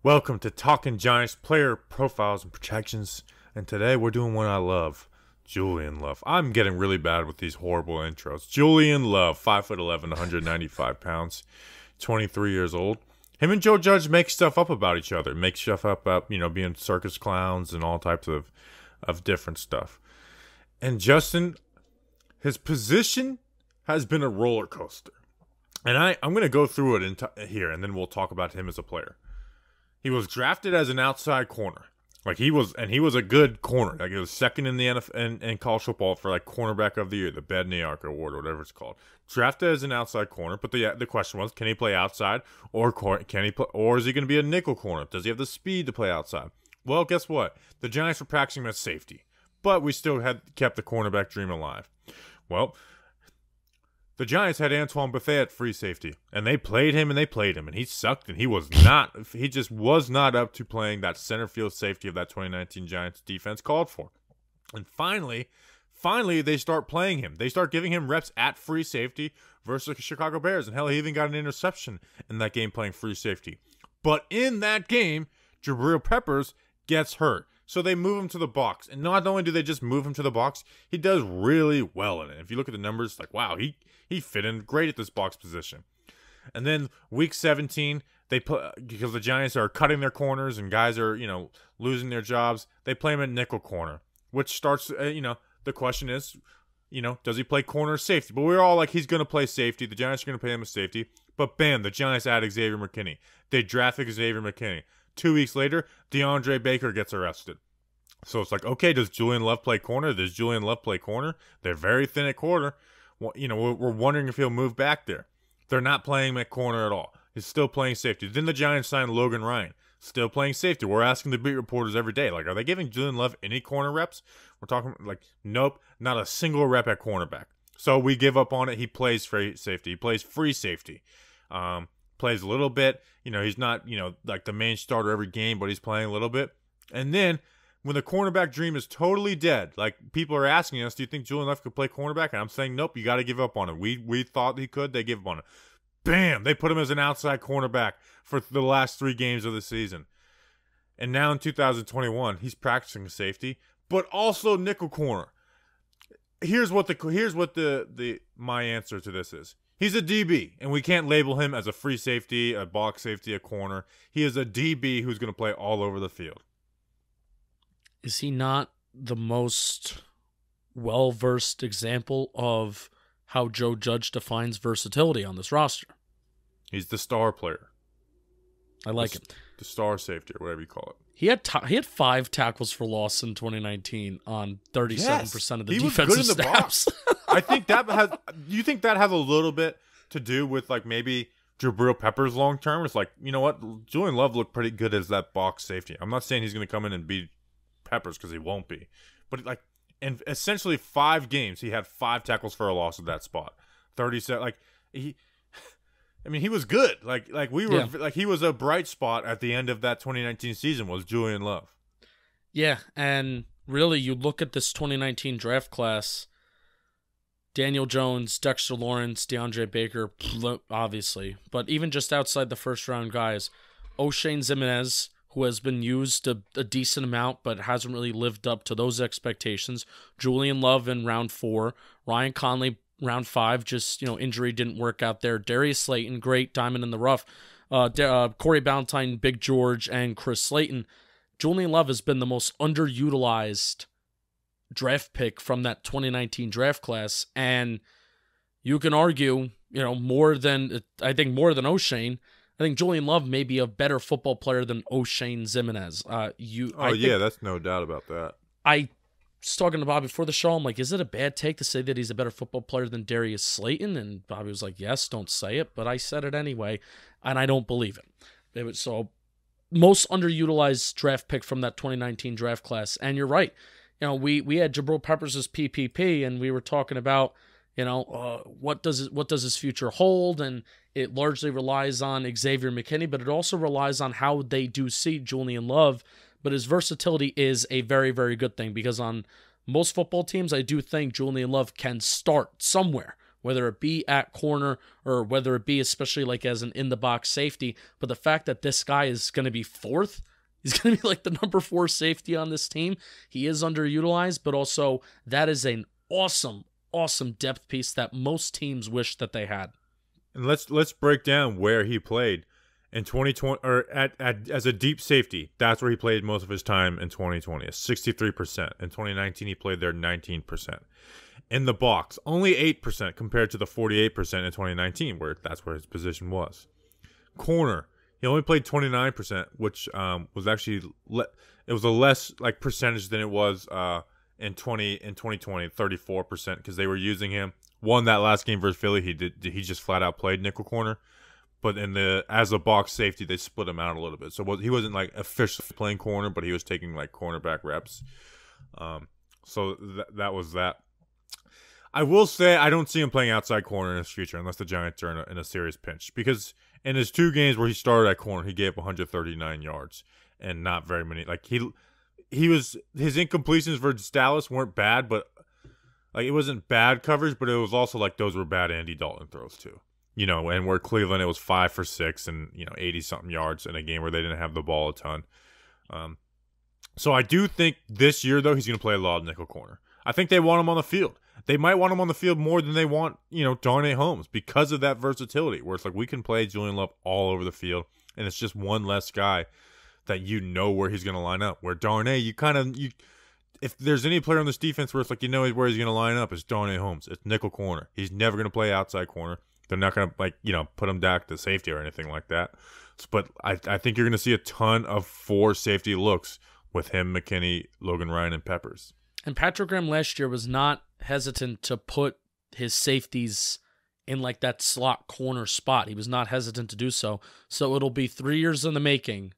Welcome to Talking Giants player profiles and projections, and today we're doing one I love, Julian Love. I'm getting really bad with these horrible intros. Julian Love, 5'11", 195 pounds, 23 years old. Him and Joe Judge make stuff up about each other, make stuff up about, being circus clowns and all types of different stuff. And Justin, his position has been a roller coaster. And I'm going to go through it here, and then we'll talk about him as a player. He was drafted as an outside corner. He was a good corner. He was second in the NFL in college football for cornerback of the year, the Bedniak Award, or whatever it's called. Drafted as an outside corner, but the question was, can he play outside, or is he going to be a nickel corner? Does he have the speed to play outside? Well, guess what? The Giants were practicing him as safety, but we still had kept the cornerback dream alive. Well, the Giants had Antoine Bethea at free safety, and they played him, and he sucked, and he just was not up to playing that center field safety of that 2019 Giants defense called for. And finally, they start playing him. They start giving him reps at free safety versus the Chicago Bears, and hell, he even got an interception in that game playing free safety. But in that game, Jabril Peppers gets hurt. So they move him to the box. And not only do they just move him to the box, he does really well in it. If you look at the numbers, wow, he fit in great at this box position. And then week 17, because the Giants are cutting their corners and guys are, losing their jobs, they play him at nickel corner, which starts, the question is, does he play corner or safety? But we're all like, he's going to play safety. The Giants are going to play him as safety. But bam, the Giants add Xavier McKinney. They draft Xavier McKinney. 2 weeks later, DeAndre Baker gets arrested. So it's like, okay, does Julian Love play corner? Does Julian Love play corner? They're very thin at corner. Well, we're wondering if he'll move back there. They're not playing him at corner at all. He's still playing safety. Then the Giants signed Logan Ryan, still playing safety. We're asking the beat reporters every day, are they giving Julian Love any corner reps? We're talking nope, not a single rep at cornerback. So we give up on it. He plays free safety. He plays free safety. Plays a little bit. He's not, the main starter every game, but he's playing a little bit. And then when the cornerback dream is totally dead, people are asking us, do you think Julian Love could play cornerback? And I'm saying, nope, you got to give up on it. We thought he could. They give up on it. Bam! They put him as an outside cornerback for the last 3 games of the season. And now in 2021, he's practicing safety, but also nickel corner. Here's what my answer to this is. He's a DB, and we can't label him as a free safety, a box safety, a corner. He is a DB who's going to play all over the field. Is he not the most well-versed example of how Joe Judge defines versatility on this roster? He's the star player. I like him. The star safety, or whatever you call it. He had 5 tackles for loss in 2019 on 37% of the defensive snaps. I think that has. You think that has a little bit to do with maybe Jabril Peppers long term? It's you know what, Julian Love looked pretty good as that box safety. I'm not saying he's going to come in and beat Peppers because he won't be, but in essentially 5 games he had 5 tackles for a loss at that spot. 37. He was good. He was a bright spot at the end of that 2019 season. Was Julian Love? Yeah, and really, you look at this 2019 draft class. Daniel Jones, Dexter Lawrence, DeAndre Baker, obviously. But even just outside the first-round guys, O'Shane Ximines, who has been used a decent amount but hasn't really lived up to those expectations. Julian Love in round 4. Ryan Conley, round 5. Just, injury didn't work out there. Darius Slayton, great, diamond in the rough. Corey Ballantyne, Big George, and Chris Slayton. Julian Love has been the most underutilized draft pick from that 2019 draft class, and you can argue, more than O'Shane. I think Julian Love may be a better football player than O'Shane Ximines. That's no doubt about that. I was talking to Bobby before the show. I'm like, is it a bad take to say that he's a better football player than Darius Slayton? And Bobby was like, yes, don't say it, but I said it anyway, and I don't believe it. So most underutilized draft pick from that 2019 draft class, and you're right. We had Jabril Peppers as PPP, and we were talking about, what does his future hold, and it largely relies on Xavier McKinney, but it also relies on how they do see Julian Love. But his versatility is a very, very good thing, because on most football teams, I do think Julian Love can start somewhere, whether it be at corner or whether it be especially like as an in-the-box safety. But the fact that this guy is going to be fourth, he's going to be like the number 4 safety on this team. He is underutilized, but also that is an awesome depth piece that most teams wish that they had. And let's break down where he played in 2020, or as a deep safety. That's where he played most of his time in 2020, 63%. In 2019, he played there 19%. In the box, only 8% compared to the 48% in 2019, where that's where his position was. Corner, he only played 29%, which was actually it was a less like percentage than it was in 2020, 34%, because they were using him. That last game versus Philly, he just flat out played nickel corner. But as a box safety, they split him out a little bit. So he wasn't like officially playing corner, but he was taking like cornerback reps. So that was that. I will say I don't see him playing outside corner in his future unless the Giants are in a serious pinch. Because in his 2 games where he started at corner, he gave up 139 yards and not very many. Like his incompletions versus Dallas weren't bad, but like it wasn't bad coverage, but it was also like those were bad Andy Dalton throws too. And where Cleveland, it was 5 for 6 and 80-something yards in a game where they didn't have the ball a ton. So I do think this year though he's going to play a lot of nickel corner. I think they want him on the field. They might want him on the field more than they want Darnay Holmes because of that versatility. Where it's like we can play Julian Love all over the field, and it's just one less guy that where he's going to line up. Where Darnay, if there's any player on this defense where it's like where he's going to line up, it's Darnay Holmes. It's nickel corner. He's never going to play outside corner. They're not going to put him back to safety or anything like that. But I think you're going to see a ton of 4 safety looks with him, McKinney, Logan Ryan, and Peppers. And Patrick Graham last year was not hesitant to put his safeties in like that slot corner spot. He was not hesitant to do so. So it'll be 3 years in the making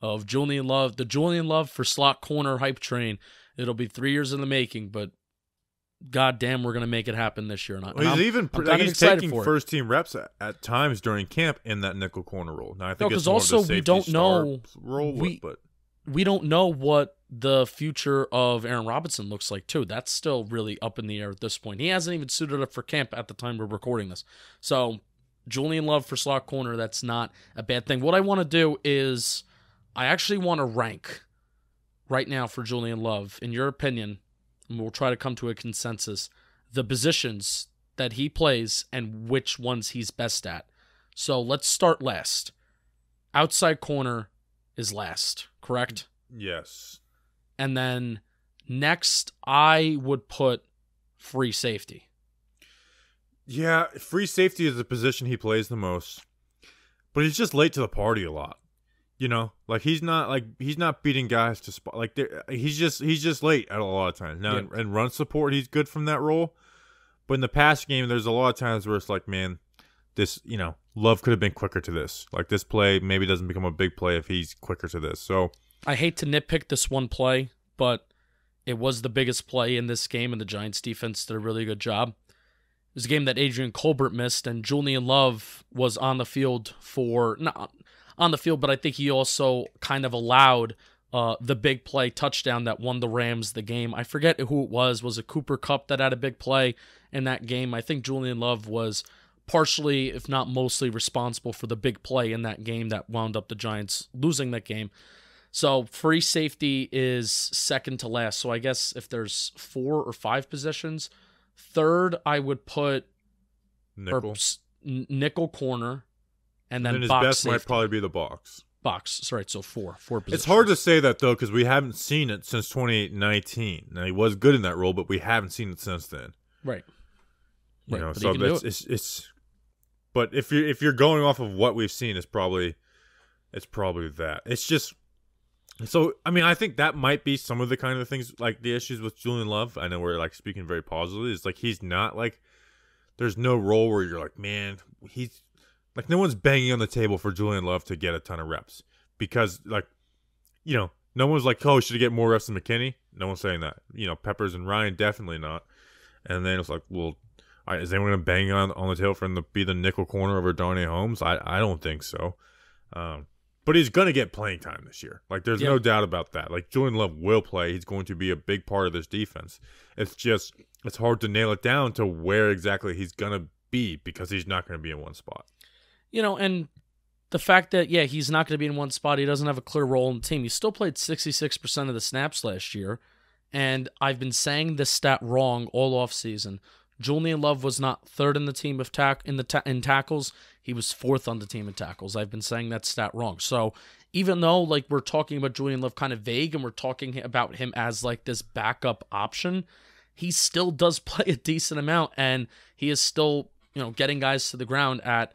of Julian Love, the Julian Love for slot corner hype train. It'll be 3 years in the making, but goddamn, we're going to make it happen this year. Well, he's taking first-team reps at times during camp in that nickel corner role. Now, I think it's more also of the we don't know role, we don't know what the future of Aaron Robinson looks like, too. That's still really up in the air at this point. He hasn't even suited up for camp at the time we're recording this. So, Julian Love for slot corner, that's not a bad thing. What I want to do is I actually want to rank right now for Julian Love, in your opinion, and we'll try to come to a consensus, the positions that he plays and which ones he's best at. So let's start last. Outside corner is last, correct? Yes. And then next, I would put free safety. Yeah, free safety is the position he plays the most, but he's just late to the party a lot. Like he's not beating guys to spot. Like he's just late at a lot of times. Now in run support, he's good from that role, but in the pass game, there's a lot of times where it's like, man, this Love could have been quicker to this. Like this play maybe doesn't become a big play if he's quicker to this. So I hate to nitpick this one play, but it was the biggest play in this game, and the Giants defense did a really good job. It was a game that Adrian Colbert missed, and Julian Love was on the field not on the field, but I think he also kind of allowed the big play touchdown that won the Rams the game. I forget who it was. Was it Cooper Kupp that had a big play in that game? I think Julian Love was partially, if not mostly, responsible for the big play in that game that wound up the Giants losing that game. So free safety is second to last. So I guess if there's 4 or 5 positions, third I would put nickel corner, and then his box best safety. Might probably be the box. Box, right? So 4 positions. It's hard to say that though because we haven't seen it since 2019. Now he was good in that role, but we haven't seen it since then. Right. So it's. But if you're going off of what we've seen, it's probably that. It's just. So, I mean, I think that might be some of the kind of things, like the issues with Julian Love. I know we're, like, speaking very positively. It's like he's not, like, there's no role where you're like, man, he's, like, no one's banging on the table for Julian Love to get a ton of reps. Because, like, no one's like, oh, should he get more reps than McKinney? No one's saying that. Peppers and Ryan, definitely not. And then it's like, well, all right, is anyone going to bang on the table for him to be the nickel corner over Darnay Holmes? I don't think so. But he's going to get playing time this year. Like, there's no doubt about that. Like, Julian Love will play. He's going to be a big part of this defense. It's just it's hard to nail it down to where exactly he's going to be because he's not going to be in one spot. And the fact that, yeah, he's not going to be in one spot, he doesn't have a clear role in the team. He still played 66% of the snaps last year, and I've been saying this stat wrong all offseason. Julian Love was not third in the team of in tackles. He was fourth on the team in tackles. I've been saying that stat wrong. So even though we're talking about Julian Love kind of vague and we're talking about him as this backup option, he still does play a decent amount, and he is still getting guys to the ground at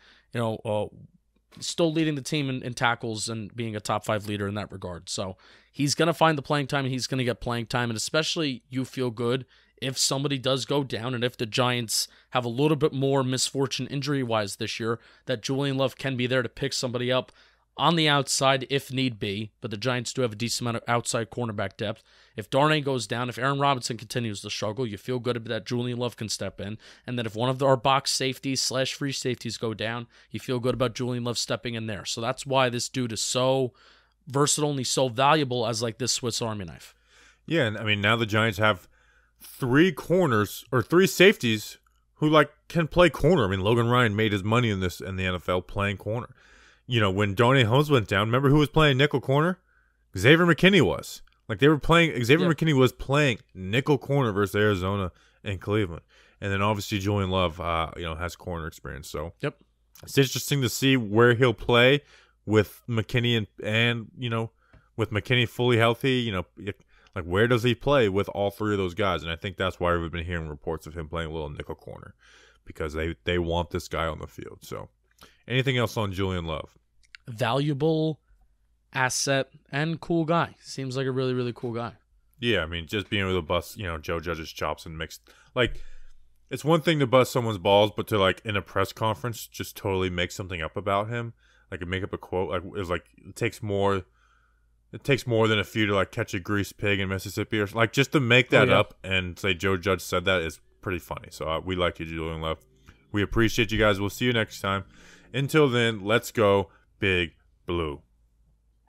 still leading the team in tackles and being a top 5 leader in that regard. So he's going to find the playing time, and he's going to get playing time. And especially you feel good if somebody does go down and if the Giants have a little bit more misfortune injury-wise this year, that Julian Love can be there to pick somebody up on the outside if need be. But the Giants do have a decent amount of outside cornerback depth. If Darnay goes down, if Aaron Robinson continues to struggle, you feel good that Julian Love can step in. And that if one of our box safeties / free safeties go down, you feel good about Julian Love stepping in there. So that's why this dude is so versatile and he's so valuable as this Swiss Army knife. Yeah, and I mean, now the Giants have 3 corners or 3 safeties who can play corner. I mean, Logan Ryan made his money in the NFL playing corner. When Darnay Holmes went down, remember who was playing nickel corner? Xavier McKinney was. They were playing. Xavier McKinney was playing nickel corner versus Arizona and Cleveland, and then obviously Julian Love, has corner experience. So yep, it's interesting to see where he'll play with McKinney and with McKinney fully healthy. Where does he play with all 3 of those guys? And I think that's why we've been hearing reports of him playing a little nickel corner because they want this guy on the field. So, anything else on Julian Love? Valuable asset and cool guy. Seems like a really, really cool guy. Yeah, I mean, just being able to bust, Joe Judge's chops and mix. It's one thing to bust someone's balls, but to, in a press conference, just totally make something up about him. Make up a quote. It takes more than a few to, catch a greased pig in Mississippi. Or just to make that up and say Joe Judge said that is pretty funny. So we like you, Julian Love. We appreciate you guys. We'll see you next time. Until then, let's go Big Blue.